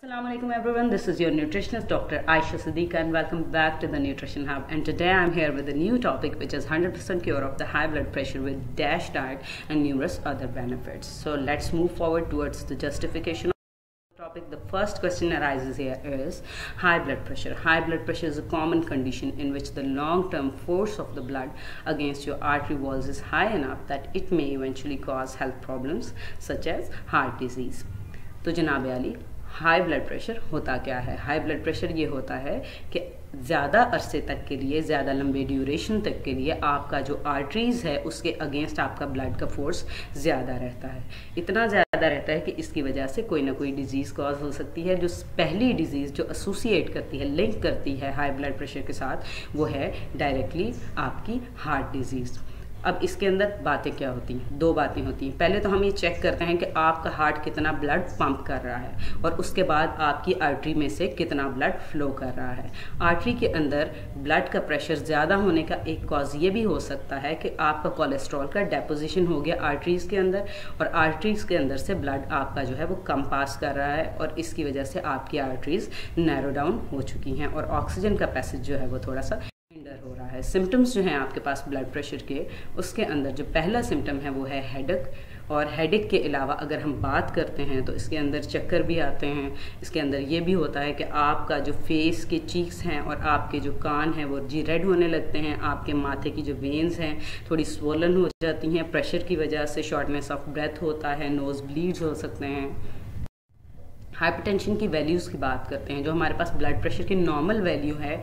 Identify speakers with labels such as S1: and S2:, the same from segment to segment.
S1: Assalamualaikum everyone, this is your nutritionist Dr. Aisha Siddiqa and welcome back to the Nutrition Hub, and today I'm here with a new topic which is 100% cure of the high blood pressure with DASH diet and numerous other benefits. So let's move forward towards the justification of the topic. The first question arises here is high blood pressure. High blood pressure is a common condition in which the long-term force of the blood against your artery walls is high enough that it may eventually cause health problems such as heart disease. तो जनाब आली, high blood pressure होता क्या है? High blood pressure ये होता है कि ज़्यादा अरसे तक के लिए, ज़्यादा लंबे ड्यूरेशन तक के लिए आपका जो आर्टरीज़ है उसके अगेंस्ट आपका ब्लड का फोर्स ज़्यादा रहता है। इतना ज़्यादा रहता है कि इसकी वजह से कोई ना कोई डिजीज़ कॉज हो सकती है। जो पहली डिजीज़ जो एसोसिएट करती है, लिंक करती है हाई ब्लड प्रेशर के साथ, वो है डायरेक्टली आपकी हार्ट डिजीज़। अब इसके अंदर बातें क्या होती हैं? दो बातें होती हैं। पहले तो हम ये चेक करते हैं कि आपका हार्ट कितना ब्लड पंप कर रहा है और उसके बाद आपकी आर्टरी में से कितना ब्लड फ्लो कर रहा है। आर्टरी के अंदर ब्लड का प्रेशर ज़्यादा होने का एक कॉज ये भी हो सकता है कि आपका कोलेस्ट्रॉल का डेपोजिशन हो गया आर्टरीज़ के अंदर और आर्टरीज़ के अंदर से ब्लड आपका जो है वो कम पास कर रहा है और इसकी वजह से आपकी आर्टरीज़ नैरो डाउन हो चुकी हैं और ऑक्सीजन का पैसेज जो है वो थोड़ा सा हो रहा है। सिम्टम्स जो हैं आपके पास ब्लड प्रेशर के, उसके अंदर जो पहला सिम्टम है वो है हेडेक, और हेडेक के अलावा अगर हम बात करते हैं तो इसके अंदर चक्कर भी आते हैं। इसके अंदर ये भी होता है कि आपका जो फेस के चीक्स हैं और आपके जो कान हैं वो जी रेड होने लगते हैं। आपके माथे की जो वेन्स हैं थोड़ी स्वोलन हो जाती हैं प्रेशर की वजह से। शॉर्टनेस ऑफ ब्रेथ होता है, नोज ब्लीड्स हो सकते हैं। हाइपरटेंशन की वैल्यूज़ की बात करते हैं। जो हमारे पास ब्लड प्रेशर की नॉर्मल वैल्यू है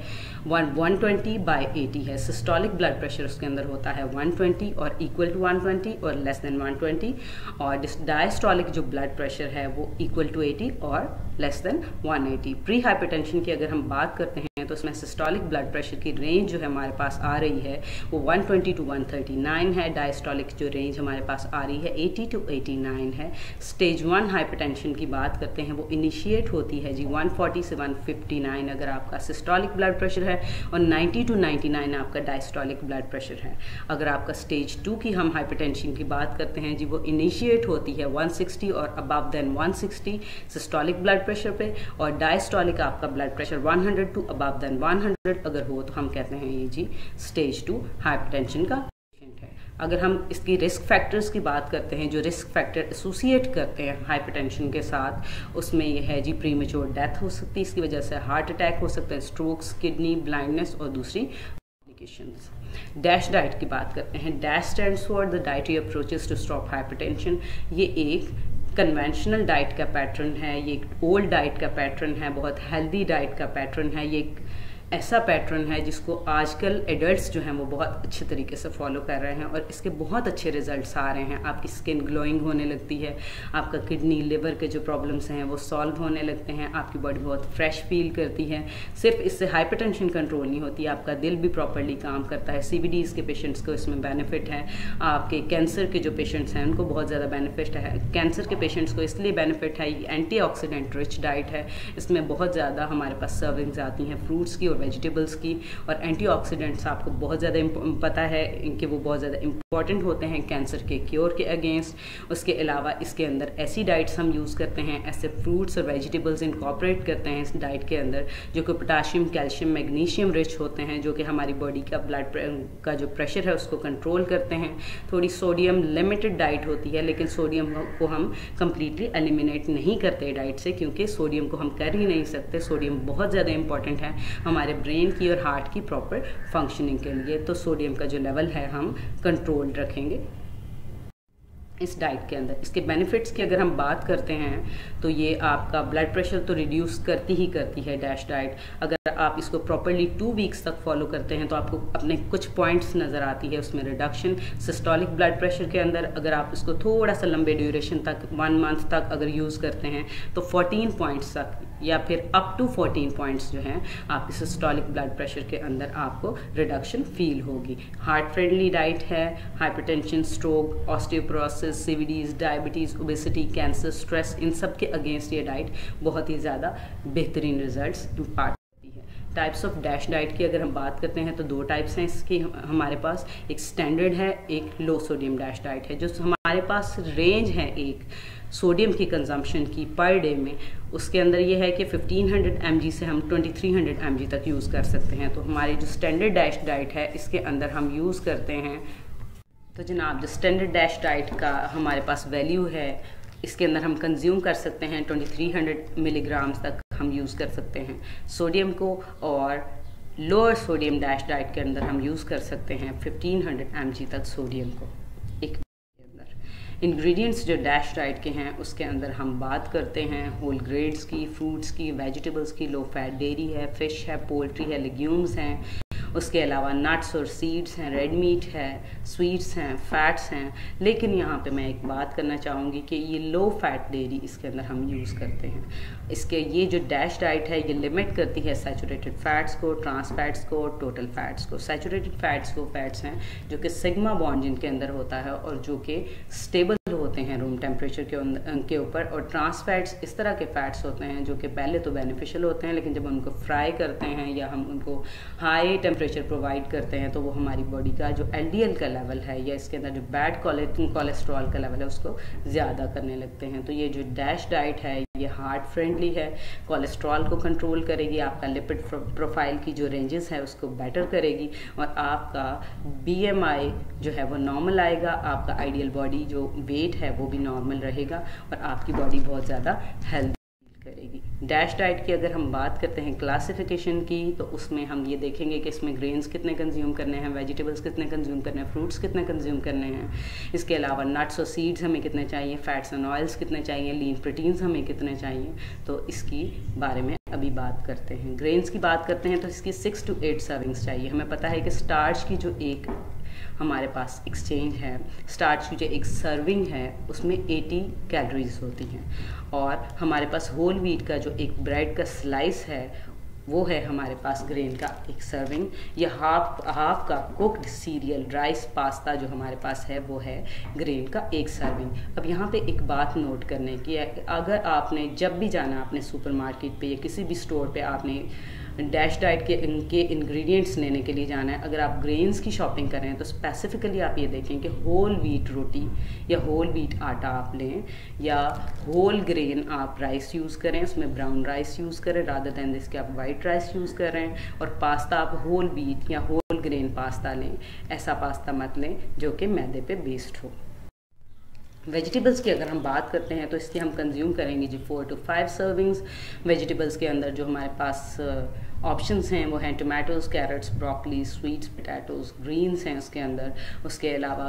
S1: 120/80 है। सिस्टोलिक ब्लड प्रेशर उसके अंदर होता है 120 और इक्वल टू 120 और लेस देन 120, और डायस्टोलिक जो ब्लड प्रेशर है वो इक्वल टू 80 और लेस देन 180। प्री हाइपरटेंशन की अगर हम बात करते हैं तो उसमें सिस्टोलिक ब्लड प्रेशर की रेंज जो है हमारे पास आ रही है वो 120 to 139 है। डायस्टोलिक जो रेंज हमारे पास आ रही है 80 to 89 है। स्टेज 1 हाइपरटेंशन की बात करते हैं वो इनिशिएट होती है जी 140 से 159 अगर आपका सिस्टोलिक ब्लड प्रेशर है और 90 to 99 आपका डायस्टोलिक ब्लड प्रेशर है। अगर आपका स्टेज 2 की हम हाइपरटेंशन की बात करते हैं जी, वो इनिशिएट होती है 160 और above than 160 systolic blood pressure पे, और डायस्टोलिक आपका blood pressure 100 to above than 100 अगर हो तो हम कहते हैं ये जी स्टेज 2 हाइपरटेंशन का पेशेंट है। अगर हम इसकी रिस्क फैक्टर्स की बात करते हैं, जो रिस्क फैक्टर एसोसिएट करते हैं हाइपरटेंशन के साथ, उसमें यह है जी प्रीमेच्योर डेथ हो सकती है इसकी वजह से, हार्ट अटैक हो सकता है, स्ट्रोक्स, किडनी ब्लाइंडनेस और दूसरी कॉम्प्लिकेशंस। डैश डाइट की बात करते हैं। DASH stands for the dietary approaches to stop hypertension. ये एक कन्वेंशनल डाइट का पैटर्न है, ये एक ओल्ड डाइट का पैटर्न है, बहुत हेल्दी डाइट का पैटर्न है। ये एक ऐसा पैटर्न है जिसको आजकल एडल्ट्स जो हैं वो बहुत अच्छे तरीके से फॉलो कर रहे हैं और इसके बहुत अच्छे रिजल्ट्स आ रहे हैं। आपकी स्किन ग्लोइंग होने लगती है, आपका किडनी लिवर के जो प्रॉब्लम्स हैं वो सॉल्व होने लगते हैं, आपकी बॉडी बहुत फ्रेश फील करती है। सिर्फ इससे हाइपरटेंशन कंट्रोल नहीं होती, आपका दिल भी प्रॉपरली काम करता है। CVDs के पेशेंट्स को इसमें बेनिफिट है। आपके कैंसर के जो पेशेंट्स हैं उनको बहुत ज़्यादा बेनिफिट है। कैंसर के पेशेंट्स को इसलिए बेनिफिट है, ये एंटीऑक्सीडेंट रिच डाइट है। इसमें बहुत ज़्यादा हमारे पास सर्विंग्स आती हैं फ्रूट्स की और वेजिटेबल्स की, और एंटीऑक्सीडेंट्स आपको बहुत ज़्यादा पता है इनके, वो बहुत ज़्यादा इंपॉर्टेंट होते हैं कैंसर के क्योर के अगेंस्ट। उसके अलावा इसके अंदर ऐसी डाइट्स हम यूज़ करते हैं, ऐसे फ्रूट्स और वेजिटेबल्स इनकॉर्पोरेट करते हैं इस डाइट के अंदर, जो कि पोटाशियम, कैल्शियम, मैग्नीशियम रिच होते हैं, जो कि हमारी बॉडी का ब्लड का जो प्रेशर है उसको कंट्रोल करते हैं। थोड़ी सोडियम लिमिटेड डाइट होती है, लेकिन सोडियम को हम कम्प्लीटली एलिमिनेट नहीं करते डाइट से, क्योंकि सोडियम को हम कर ही नहीं सकते। सोडियम बहुत ज़्यादा इंपॉर्टेंट है हमारे ब्रेन की और हार्ट की प्रॉपर फंक्शनिंग के लिए। तो सोडियम का जो लेवल है हम कंट्रोल रखेंगे इस डाइट के अंदर। इसके बेनिफिट्स की अगर हम बात करते हैं तो ये आपका ब्लड प्रेशर तो रिड्यूस करती ही करती है डैश डाइट। अगर आप इसको प्रॉपरली 2 वीक्स तक फॉलो करते हैं तो आपको अपने कुछ पॉइंट्स नज़र आती है उसमें रिडक्शन सिस्टोलिक ब्लड प्रेशर के अंदर। अगर आप इसको थोड़ा सा लंबे ड्यूरेशन तक 1 मंथ तक अगर यूज़ करते हैं तो 14 पॉइंट्स तक या फिर अप टू 14 पॉइंट्स जो हैं आपकी सिस्टोलिक ब्लड प्रेशर के अंदर आपको रिडक्शन फील होगी। हार्ट फ्रेंडली डाइट है। Hypertension, stroke, osteoporosis, CVDs, diabetes, obesity, cancer, stress, इन सब के अगेंस्ट ये डाइट बहुत ही ज़्यादा बेहतरीन रिजल्ट्स इम्पार्ट करती है। टाइप्स ऑफ डैश डाइट की अगर हम बात करते हैं तो 2 टाइप्स हैं इसकी हमारे पास, एक स्टैंडर्ड है, एक लो सोडियम डैश डाइट है। जो हमारे पास रेंज है एक सोडियम की कंजम्पशन की पर डे में, उसके अंदर ये है कि 1500 mg से हम 2300 mg तक यूज़ कर सकते हैं। तो हमारी जो स्टैंडर्ड डैश डाइट है इसके अंदर हम यूज़ करते हैं, तो जनाब जो स्टैंडर्ड डैश डाइट का हमारे पास वैल्यू है इसके अंदर हम कंज्यूम कर सकते हैं 2300 मिलीग्राम्स तक हम यूज़ कर सकते हैं सोडियम को, और लोअर सोडियम डैश डाइट के अंदर हम यूज़ कर सकते हैं 1500 mg तक सोडियम को एक के अंदर। इंग्रेडिएंट्स जो डैश डाइट के हैं उसके अंदर हम बात करते हैं होल ग्रेड्स की, फ्रूट्स की, वेजिटेबल्स की, लो फैट डेयरी है, फिश है, पोल्ट्री है, लेग्यूम्स हैं, उसके अलावा नट्स और सीड्स हैं, रेड मीट है, स्वीट्स हैं, फैट्स हैं। लेकिन यहाँ पे मैं एक बात करना चाहूँगी कि ये लो फैट डेयरी इसके अंदर हम यूज़ करते हैं। इसके ये जो डैश डाइट है ये लिमिट करती है सैचुरेटेड फैट्स को, ट्रांस फैट्स को, टोटल फैट्स को। सैचुरेटेड फैट्स वो फैट्स हैं जो कि सिग्मा बॉन्ड जिनके अंदर होता है और जो कि स्टेबल होते हैं रूम टेम्परेचर के ऊपर, और ट्रांस फैट्स इस तरह के फैट्स होते हैं जो कि पहले तो बेनिफिशियल होते हैं, लेकिन जब उनको फ्राई करते हैं या हम उनको हाई टेम्परेचर प्रोवाइड करते हैं तो वो हमारी बॉडी का जो LDL का लेवल है या इसके अंदर जो बैड कोलेस्ट्रॉल का लेवल है उसको ज़्यादा करने लगते हैं। तो ये जो डैश डाइट है ये हार्ट फ्रेंडली है, कोलेस्ट्रॉल को कंट्रोल करेगी, आपका लिपिड प्रोफाइल की जो रेंजेस है उसको बेटर करेगी, और आपका BMI जो है वो नॉर्मल आएगा, आपका आइडियल बॉडी जो वेट है वो भी नॉर्मल रहेगा और आपकी बॉडी बहुत ज़्यादा हेल्दी करेगी। डैश डाइट की अगर हम बात करते हैं क्लासिफिकेशन की तो उसमें हम ये देखेंगे कि इसमें ग्रेन्स कितने कंज्यूम करने हैं, वेजिटेबल्स कितने कंज्यूम करने हैं, फ्रूट्स कितने कंज्यूम करने हैं, इसके अलावा नट्स और सीड्स हमें कितने चाहिए, फैट्स एंड ऑयल्स कितने चाहिए, लीन प्रोटीन्स हमें कितने चाहिए। तो इसकी बारे में अभी बात करते हैं। ग्रेन्स की बात करते हैं तो इसकी 6 to 8 सर्विंग्स चाहिए। हमें पता है कि स्टार्च की जो एक हमारे पास एक्सचेंज है, स्टार्च की जो एक सर्विंग है उसमें 80 कैलोरीज होती हैं, और हमारे पास होल व्हीट का जो एक ब्रेड का स्लाइस है वो है हमारे पास ग्रेन का एक सर्विंग, या हाफ का कुक्ड सीरियल राइस पास्ता जो हमारे पास है वो है ग्रेन का एक सर्विंग। अब यहाँ पे एक बात नोट करने की है, अगर आपने जब भी जाना अपने सुपरमार्केट पे या किसी भी स्टोर पे आपने डैश डाइट के इनके इंग्रेडिएंट्स लेने के लिए जाना है, अगर आप ग्रेन्स की शॉपिंग कर रहे हैं तो स्पेसिफिकली आप ये देखें कि होल व्हीट रोटी या होल व्हीट आटा आप लें, या होल ग्रेन आप राइस यूज़ करें, उसमें ब्राउन राइस यूज़ करें रादर दैन जिसके आप वाइट राइस यूज़ कर रहे हैं, और पास्ता आप होल व्हीट या होल ग्रेन पास्ता लें, ऐसा पास्ता मत लें जो कि मैदे पे बेस्ड हो। वेजिटेबल्स की अगर हम बात करते हैं तो इसकी हम कंज्यूम करेंगे जी 4 to 5 सर्विंग्स। वेजिटेबल्स के अंदर जो हमारे पास ऑप्शंस हैं वो हैं tomatoes, carrots, broccoli, sweets, potatoes, greens हैं उसके अंदर। उसके अलावा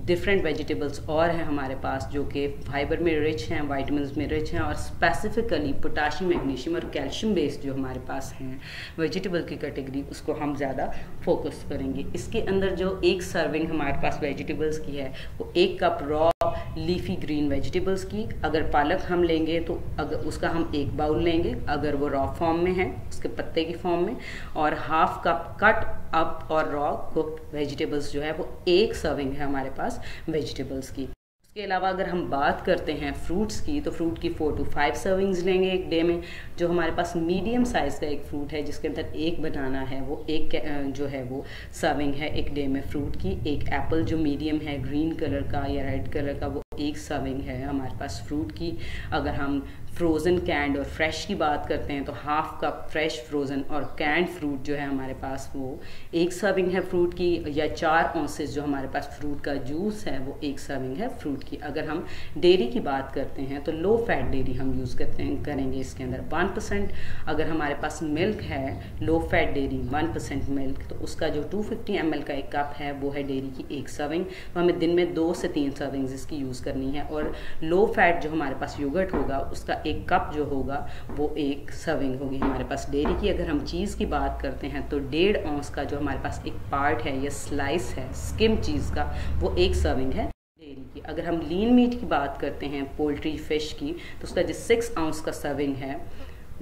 S1: डिफरेंट वेजिटेबल्स और हैं हमारे पास जो कि फाइबर में रिच हैं, वाइटामिन्स में रिच हैं, और स्पेसिफिकली पोटाशियम, मैग्नीशियम और कैल्शियम बेस्ड जो हमारे पास हैं वेजिटेबल की कैटेगरी, उसको हम ज़्यादा फोकस करेंगे। इसके अंदर जो एक सर्विंग हमारे पास वेजिटेबल्स की है वो 1 cup raw leafy green vegetables की, अगर पालक हम लेंगे तो अगर उसका हम 1 बाउल लेंगे अगर वो रॉ फॉर्म में है, उसके पत्ते की फॉर्म में, और हाफ कप कट अप और रॉ कुक्ड वेजिटेबल्स जो है वो 1 सर्विंग है हमारे पास वेजिटेबल्स की। उसके अलावा अगर हम बात करते हैं फ्रूट्स की तो फ्रूट की 4 to 5 सर्विंग्स लेंगे एक डे में। जो हमारे पास मीडियम साइज़ का एक फ्रूट है जिसके अंदर एक बनाना है वो एक जो है वो सर्विंग है एक डे में फ्रूट की। एक एप्पल जो मीडियम है ग्रीन कलर का या रेड कलर का वो 1 सर्विंग है हमारे पास फ्रूट की। अगर हम फ्रोज़न, कैंड और फ्रेश की बात करते हैं तो हाफ कप फ्रेश, फ्रोज़न और कैंड फ्रूट जो है हमारे पास वो 1 सर्विंग है फ्रूट की, या 4 ऑन्सेस जो हमारे पास फ्रूट का जूस है वो 1 सर्विंग है फ्रूट की। अगर हम डेयरी की बात करते हैं तो लो फैट डेयरी हम यूज़ करेंगे इसके अंदर 1%। अगर हमारे पास मिल्क है लो फैट डेयरी 1% मिल्क, तो उसका जो 250 ml का एक कप है वो है डेयरी की 1 सर्विंग। तो हमें दिन में 2 से 3 सर्विंग्स इसकी यूज़ करनी है। और लो फैट जो हमारे पास योगर्ट होगा उसका 1 कप जो होगा वो 1 सर्विंग होगी हमारे पास डेयरी की। अगर हम चीज़ की बात करते हैं तो 1.5 ऑंस का जो हमारे पास एक पार्ट है या स्लाइस है स्किम चीज़ का वो 1 सर्विंग है डेयरी की। अगर हम लीन मीट की बात करते हैं पोल्ट्री, फिश की, तो उसका जो 6 आउंस का सर्विंग है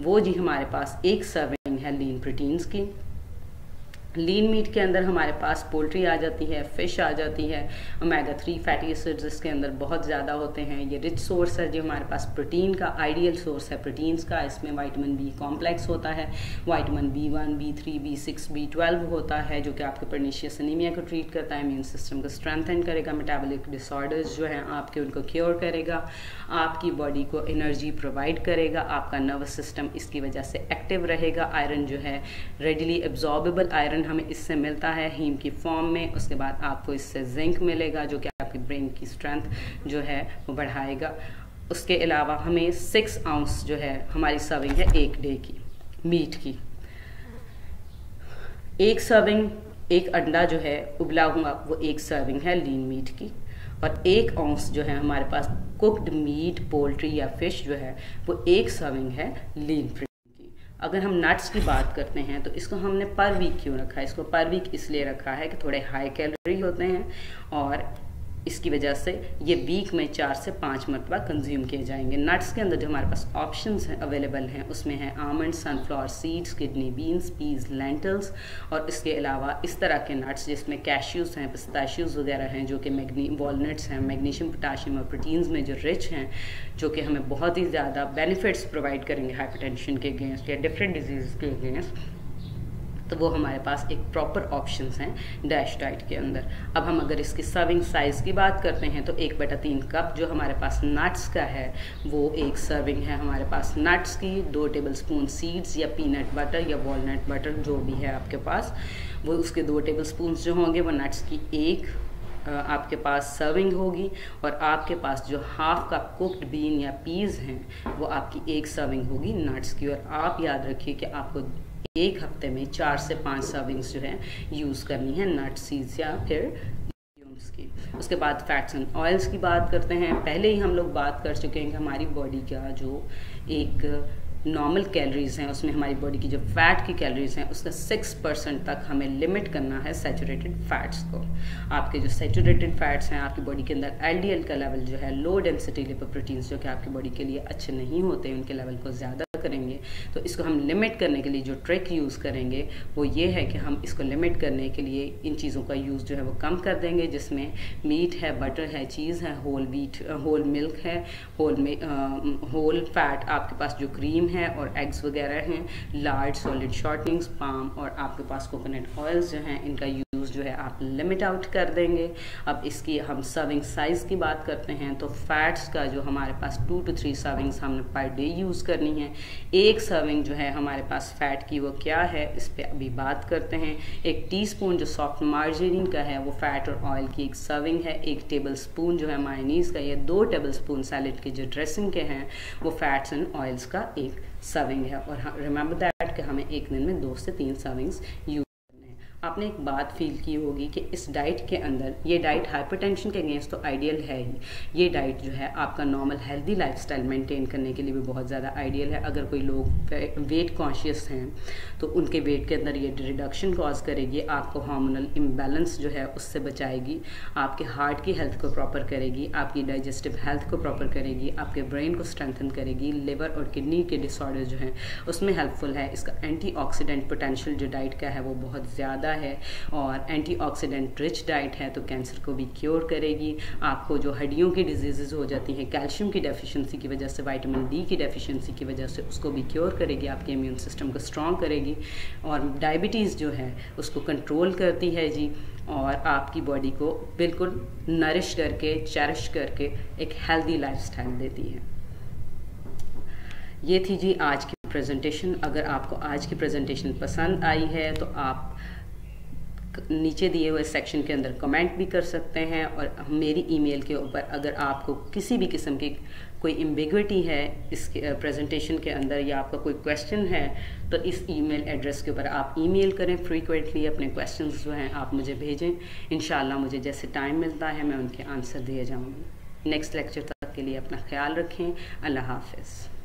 S1: वो जी हमारे पास 1 सर्विंग है लीन प्रोटीन्स की। लीन मीट के अंदर हमारे पास पोल्ट्री आ जाती है, फिश आ जाती है, ओमेगा 3 फैटी एसिड्स इसके अंदर बहुत ज़्यादा होते हैं। ये रिच सोर्स है जो हमारे पास प्रोटीन का आइडियल सोर्स है प्रोटीन्स का। इसमें विटामिन बी कॉम्प्लेक्स होता है, vitamin B1, B3, B6, B12 होता है जो कि आपके पर्नीशियस एनीमिया को ट्रीट करता है, इम्यून सिस्टम को स्ट्रेंथन करेगा, मेटाबॉलिक डिसऑर्डर्स जो हैं आपके उनको क्योर करेगा, आपकी बॉडी को एनर्जी प्रोवाइड करेगा, आपका नर्वस सिस्टम इसकी वजह से एक्टिव रहेगा। आयरन जो है रेडिली एब्जॉर्बेबल आयरन हमें इससे मिलता है हीम की फॉर्म में। उसके बाद आपको इससे जिंक मिलेगा जो कि आपकी ब्रेन की स्ट्रेंथ जो है वो बढ़ाएगा। उसके अलावा हमें 6 आउंस जो है हमारी सर्विंग है एक डे की मीट की। एक सर्विंग, एक अंडा जो है उबला हुआ वो एक सर्विंग है लीन मीट की, और 1 आउंस जो है हमारे पास कुक्ड मीट, पोल्ट्री या फिश जो है वो एक सर्विंग है लीन प्रोटीन की। अगर हम नट्स की बात करते हैं तो इसको हमने पर वीक क्यों रखा है? इसको पर वीक इसलिए रखा है कि थोड़े हाई कैलोरी होते हैं और इसकी वजह से ये वीक में 4 से 5 मरतबा कंज्यूम किए जाएंगे। नट्स के अंदर जो हमारे पास ऑप्शंस हैं अवेलेबल हैं उसमें हैं almond, sunflower seeds, kidney beans, peas, lentils, और इसके अलावा इस तरह के नट्स जिसमें कैश्यूज़ हैं, पिस्ताशियोज़ वगैरह हैं जो कि वॉलनट्स हैं, मैग्नीशियम, पोटाशियम और प्रोटीन्स में जो रिच हैं, जो कि हमें बहुत ही ज़्यादा बेनिफिट्स प्रोवाइड करेंगे हाइपरटेंशन के अगेंस्ट या डिफरेंट डिजीज़ के अगेंस्ट। तो वो हमारे पास एक प्रॉपर ऑप्शंस हैं डैश डाइट के अंदर। अब हम अगर इसकी सर्विंग साइज़ की बात करते हैं तो 1/3 कप जो हमारे पास नट्स का है वो एक सर्विंग है हमारे पास नट्स की। 2 टेबलस्पून सीड्स या पीनट बटर या वॉलनट बटर जो भी है आपके पास, वो उसके 2 टेबलस्पून जो होंगे वो नट्स की एक आपके पास सर्विंग होगी, और आपके पास जो हाफ कप कुक्ड बीन या पीज हैं वो आपकी एक सर्विंग होगी नट्स की। और आप याद रखिए कि आपको एक हफ्ते में 4 से 5 सर्विंग्स जो है यूज़ करनी है नट सीड्स या फिर ल्यूम्स की। उसके बाद फैट्स एंड ऑयल्स की बात करते हैं। पहले ही हम लोग बात कर चुके हैं कि हमारी बॉडी का जो एक नॉर्मल कैलोरीज हैं उसमें हमारी बॉडी की जो फैट की कैलोरीज हैं उसका 6% तक हमें लिमिट करना है सैचुरेटेड फैट्स को। आपके जो सैचुरेटेड फैट्स हैं आपकी बॉडी के अंदर एलडीएल का लेवल जो है, लो डेंसिटी लिपोप्रोटीन्स जो कि आपकी बॉडी के लिए अच्छे नहीं होते, उनके लेवल को ज़्यादा करेंगे। तो इसको हम लिमिट करने के लिए जो ट्रिक यूज़ करेंगे वो ये है कि हम इसको लिमिट करने के लिए इन चीज़ों का यूज़ जो है वो कम कर देंगे, जिसमें मीट है, बटर है, चीज़ है, होल मिल्क है, होल फैट आपके पास जो क्रीम है और एग्स वगैरह हैं, लार्ज सॉलिड शॉर्टनिंग्स, पाम और आपके पास कोकोनट ऑयल्स जो हैं, इनका यूज़ जो है आप लिमिट आउट कर देंगे। अब इसकी हम सर्विंग साइज़ की बात करते हैं तो फैट्स का जो हमारे पास 2 to 3 सर्विंग्स हमने पर डे यूज़ करनी है। एक सर्विंग जो है हमारे पास फैट की वो क्या है इस पर अभी बात करते हैं। 1 टीस्पून जो सॉफ्ट मार्जरीन का है वो फैट और ऑयल की एक सर्विंग है। 1 टेबलस्पून जो है मायोनीज़ का, या 2 टेबलस्पून सैलेड के जो ड्रेसिंग के हैं वो फैट्स एंड ऑयल्स का एक सर्विंग है। और रिमेंबर दैट कि हमें एक दिन में 2 से 3 सर्विंग्स यूज। आपने एक बात फील की होगी कि इस डाइट के अंदर, ये डाइट हाइपरटेंशन के अगेंस्ट तो आइडियल है ही, ये डाइट जो है आपका नॉर्मल हेल्दी लाइफस्टाइल मेंटेन करने के लिए भी बहुत ज़्यादा आइडियल है। अगर कोई लोग वेट कॉन्शियस हैं तो उनके वेट के अंदर ये रिडक्शन कॉज करेगी, आपको हार्मोनल इम्बैलेंस जो है उससे बचाएगी, आपके हार्ट की हेल्थ को प्रॉपर करेगी, आपकी डाइजेस्टिव हेल्थ को प्रॉपर करेगी, आपके ब्रेन को स्ट्रेंथन करेगी, लिवर और किडनी के डिसऑर्डर जो हैं उसमें हेल्पफुल है। इसका एंटीऑक्सीडेंट पोटेंशियल जो डाइट का है वो बहुत ज़्यादा है, और एंटीऑक्सीडेंट रिच डाइट है तो कैंसर को भी क्योर करेगी। आपको जो हड्डियों की डिजीज़ हो जाती हैं कैल्शियम की डेफिशिएंसी की वजह से, विटामिन डी की डेफिशिएंसी की वजह से, उसको भी क्योर करेगी, आपके इम्यून सिस्टम को स्ट्रॉन्ग करेगी, और डायबिटीज़ जो है उसको कंट्रोल करती है जी, और आपकी बॉडी को बिल्कुल नरिश करके, चेरिश करके एक हेल्दी लाइफस्टाइल देती है। ये थी जी आज की प्रेजेंटेशन। अगर आपको आज की प्रेजेंटेशन पसंद आई है तो आप नीचे दिए हुए सेक्शन के अंदर कमेंट भी कर सकते हैं, और मेरी ईमेल के ऊपर अगर आपको किसी भी किस्म की कोई एम्बिग्विटी है इस प्रेजेंटेशन के अंदर, या आपका कोई क्वेश्चन है तो इस ईमेल एड्रेस के ऊपर आप ईमेल करें। फ्रीक्वेंटली अपने क्वेश्चंस जो हैं आप मुझे भेजें, इंशाल्लाह मुझे जैसे टाइम मिलता है मैं उनके आंसर दिए जाऊँगी। नेक्स्ट लेक्चर तक के लिए अपना ख्याल रखें। अल्लाह हाफ़िज़।